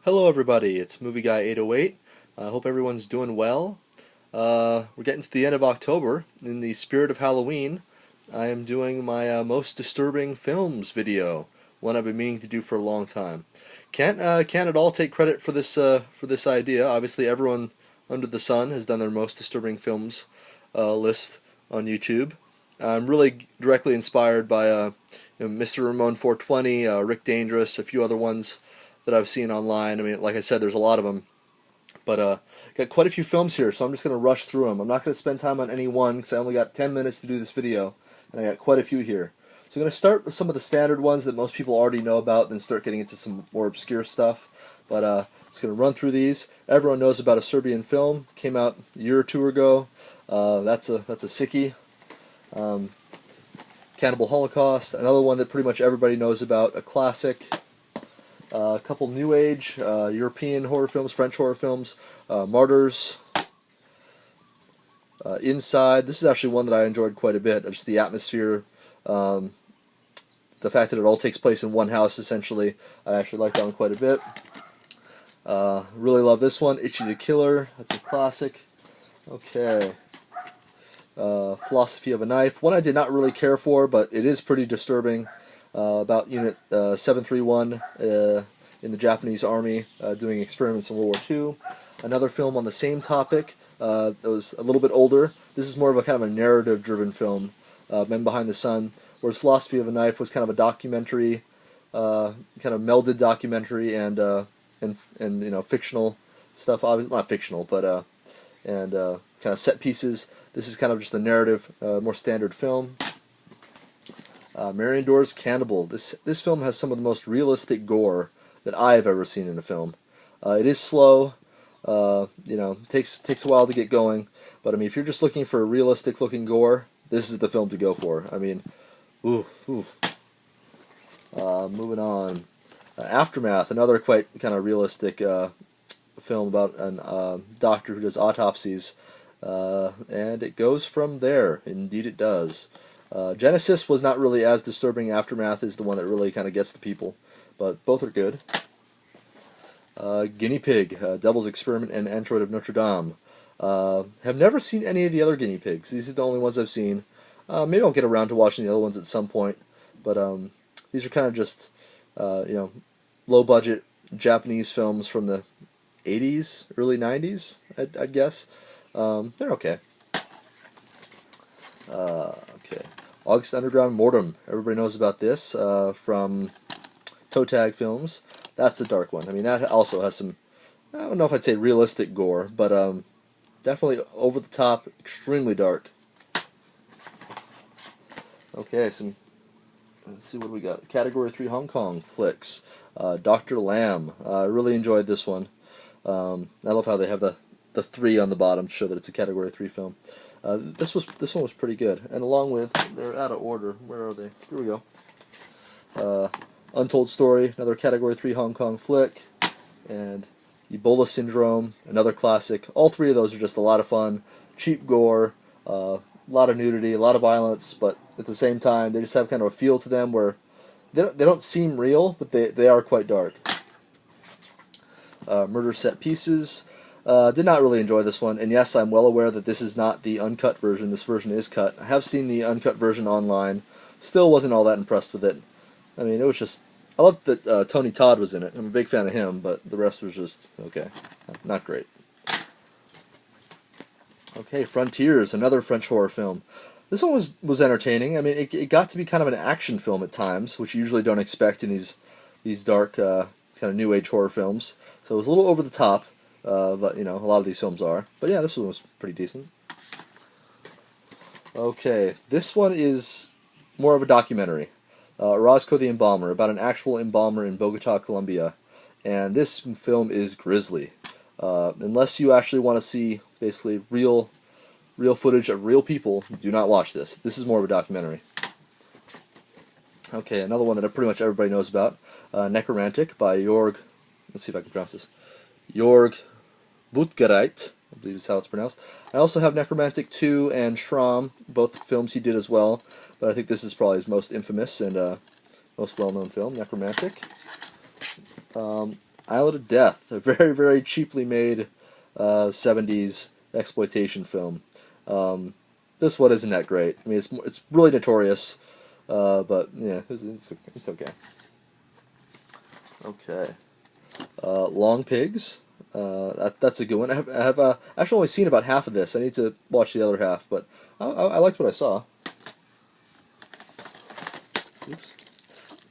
Hello everybody, it's Movie Guy 808. I hope everyone's doing well. We're getting to the end of October. In the spirit of Halloween, I am doing my most disturbing films video, one I've been meaning to do for a long time. Can't at all take credit for this idea. Obviously, everyone under the sun has done their most disturbing films list on YouTube. I'm really directly inspired by Mr. Ramon 420, Rick Dangerous, a few other ones that I've seen online. I mean, like I said, there's a lot of them, but got quite a few films here, so I'm just going to rush through them. I'm not going to spend time on any one because I only got 10 minutes to do this video, and I got quite a few here. So I'm going to start with some of the standard ones that most people already know about, and then start getting into some more obscure stuff. But just going to run through these. Everyone knows about a Serbian film, came out a year or two ago. That's a sickie. Cannibal Holocaust, another one that pretty much everybody knows about, a classic. A couple New Age, European horror films, French horror films, Martyrs, Inside. This is actually one that I enjoyed quite a bit. Just the atmosphere, the fact that it all takes place in one house, essentially. I actually like that one quite a bit. Really love this one, Itchy the Killer. That's a classic. Okay. Philosophy of a Knife. One I did not really care for, but it is pretty disturbing. About Unit 731 in the Japanese Army doing experiments in World War II. Another film on the same topic that was a little bit older. This is more of a kind of a narrative-driven film, Men Behind the Sun, whereas Philosophy of a Knife was kind of a documentary, kind of melded documentary and fictional stuff. Obviously, not fictional, but kind of set pieces. This is kind of just a narrative, more standard film. Marion Dore's Cannibal. This film has some of the most realistic gore that I have ever seen in a film. It is slow, takes a while to get going, but I mean, if you're just looking for realistic looking gore, this is the film to go for. I mean, ooh. Moving on, Aftermath, another quite kind of realistic film about a doctor who does autopsies, and it goes from there. Indeed, it does. Genesis was not really as disturbing. Aftermath is the one that really kind of gets the people, but both are good. Guinea Pig, Devil's Experiment, and Android of Notre Dame. Have never seen any of the other guinea pigs. These are the only ones I've seen. Maybe I'll get around to watching the other ones at some point, but these are kind of just low-budget Japanese films from the 80s, early 90s, I'd guess. They're okay. Okay. August Underground Mortem. Everybody knows about this from Toe Tag Films. That's a dark one. I mean, that also has some, I don't know if I'd say realistic gore, but definitely over the top, extremely dark. Okay, let's see what we got. Category 3 Hong Kong flicks. Dr. Lamb. I really enjoyed this one. I love how they have the 3 on the bottom to show that it's a Category 3 film. This one was pretty good, and along with, they're out of order. Where are they? Here we go. Untold Story, another Category 3 Hong Kong flick, and Ebola Syndrome, another classic. All 3 of those are just a lot of fun, cheap gore, a lot of nudity, a lot of violence, but at the same time they just have kind of a feel to them where they don't seem real, but they are quite dark. Murder Set Pieces. Did not really enjoy this one, and yes, I'm well aware that this is not the uncut version. This version is cut. I have seen the uncut version online. Still wasn't all that impressed with it. I mean, it was just, I loved that Tony Todd was in it. I'm a big fan of him, but the rest was just, okay, not great. Okay, Frontiers, another French horror film. This one was entertaining. I mean, it got to be kind of an action film at times, which you usually don't expect in these dark, kind of new age horror films. So it was a little over the top. But, a lot of these films are. But yeah, this one was pretty decent. Okay, this one is more of a documentary. Orozco the Embalmer, about an actual embalmer in Bogota, Colombia. And this film is grisly. Unless you actually want to see, basically, real footage of real people, do not watch this. This is more of a documentary. Okay, another one that pretty much everybody knows about. Necromantic by Jorg, let's see if I can pronounce this. Jorg Buttgereit, I believe is how it's pronounced. I also have Necromantic 2 and Schramm, both films he did as well, but I think this is probably his most infamous and most well-known film, Necromantic. Island of Death, a very, very cheaply made 70s exploitation film. This one isn't that great. I mean, it's really notorious, but yeah, it's okay. Okay. Long Pigs. That's a good one. I have actually only seen about half of this. I need to watch the other half, but I liked what I saw. Oops.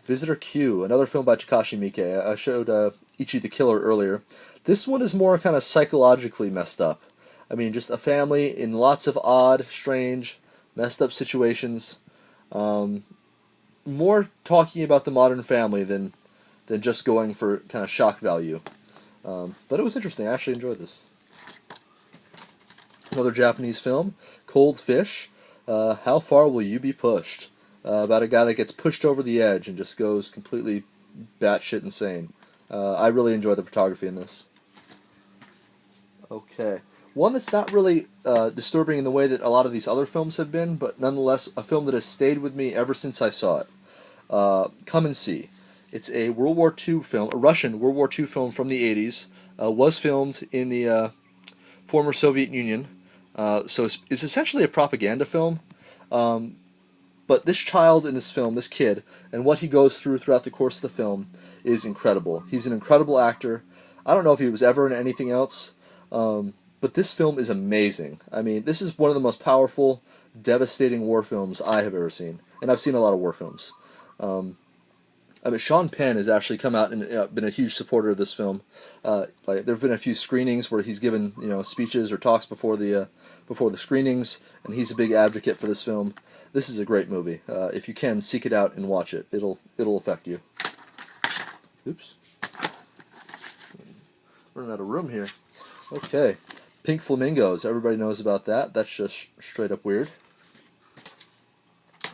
Visitor Q, another film by Takashi Miike. I showed Ichi the Killer earlier. This one is more kind of psychologically messed up. I mean, just a family in lots of odd, strange, messed up situations. More talking about the modern family than just going for kind of shock value. But it was interesting. I actually enjoyed this. Another Japanese film, Cold Fish. How far will you be pushed? About a guy that gets pushed over the edge and just goes completely batshit insane. I really enjoy the photography in this. Okay. One that's not really disturbing in the way that a lot of these other films have been, but nonetheless a film that has stayed with me ever since I saw it. Come and See. It's a World War II film, a Russian World War II film from the 80s. Was filmed in the former Soviet Union. So it's essentially a propaganda film. But this child in this film, this kid, and what he goes through throughout the course of the film is incredible. He's an incredible actor. I don't know if he was ever in anything else, but this film is amazing. I mean, this is one of the most powerful, devastating war films I have ever seen. And I've seen a lot of war films. I mean, Sean Penn has actually come out and been a huge supporter of this film. Like there have been a few screenings where he's given speeches or talks before the screenings, and he's a big advocate for this film. This is a great movie. If you can, seek it out and watch it. It'll affect you. Oops, running out of room here. Okay, Pink Flamingos. Everybody knows about that. That's just straight up weird.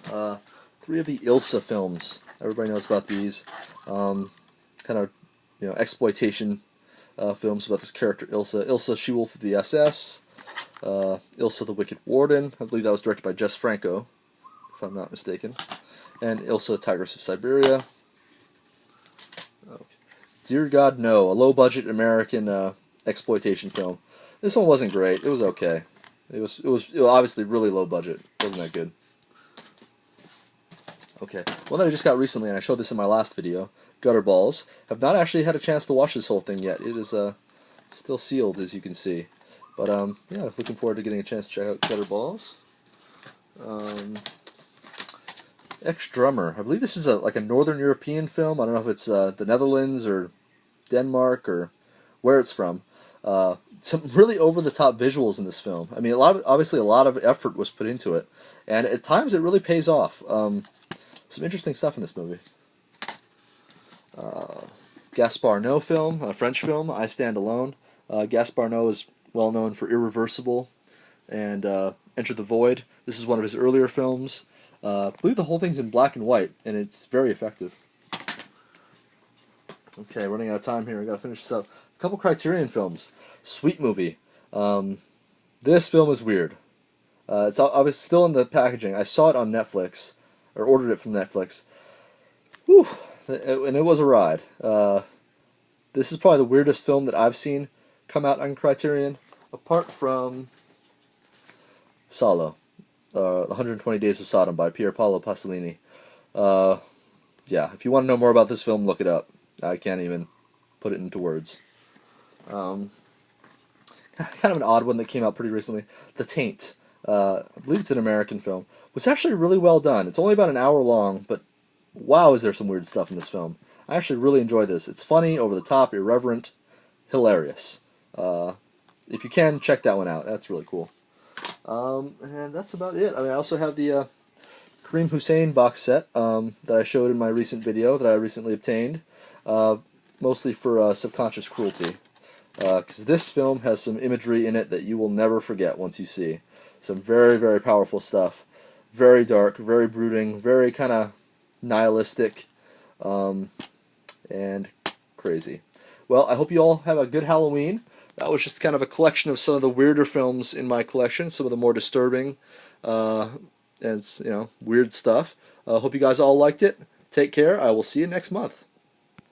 3 of the Ilsa films. Everybody knows about these. Kind of, exploitation films about this character Ilsa. Ilsa, She-Wolf of the SS. Ilsa the Wicked Warden. I believe that was directed by Jess Franco, if I'm not mistaken. And Ilsa, Tigress of Siberia. Okay. Dear God, No, a low-budget American exploitation film. This one wasn't great. It was okay. It was obviously really low budget. It wasn't that good. Okay, one that I just got recently, and I showed this in my last video, Gutterballs. Have not actually had a chance to watch this whole thing yet. It is still sealed, as you can see. But yeah, looking forward to getting a chance to check out Gutterballs. Ex-Drummer. I believe this is like a Northern European film. I don't know if it's the Netherlands or Denmark or where it's from. Some really over-the-top visuals in this film. I mean, obviously a lot of effort was put into it, and at times it really pays off. Some interesting stuff in this movie. Gaspar Noé film, a French film, I Stand Alone. Gaspar Noé is well known for Irreversible and Enter the Void. This is one of his earlier films. I believe the whole thing's in black and white, and it's very effective. Okay, running out of time here. I gotta finish this up. A couple Criterion films. Sweet Movie. This film is weird. It's obviously still in the packaging. I saw it on Netflix, or ordered it from Netflix. Whew, and it was a ride. This is probably the weirdest film that I've seen come out on Criterion, apart from Salo, 120 Days of Sodom by Pier Paolo Pasolini. Yeah, if you want to know more about this film, look it up. I can't even put it into words. Kind of an odd one that came out pretty recently. The Taint. I believe it's an American film. Was actually really well done. It's only about an hour long, but wow, is there some weird stuff in this film. I actually really enjoy this. It's funny, over the top, irreverent, hilarious. If you can, check that one out. That's really cool. And that's about it. I mean, I also have the Kareem Hussein box set that I showed in my recent video that I recently obtained, mostly for Subconscious Cruelty. Because this film has some imagery in it that you will never forget once you see. Some very, very powerful stuff. Very dark, very brooding, very kind of nihilistic, and crazy. Well, I hope you all have a good Halloween. That was just kind of a collection of some of the weirder films in my collection, some of the more disturbing and weird stuff. Hope you guys all liked it. Take care. I will see you next month.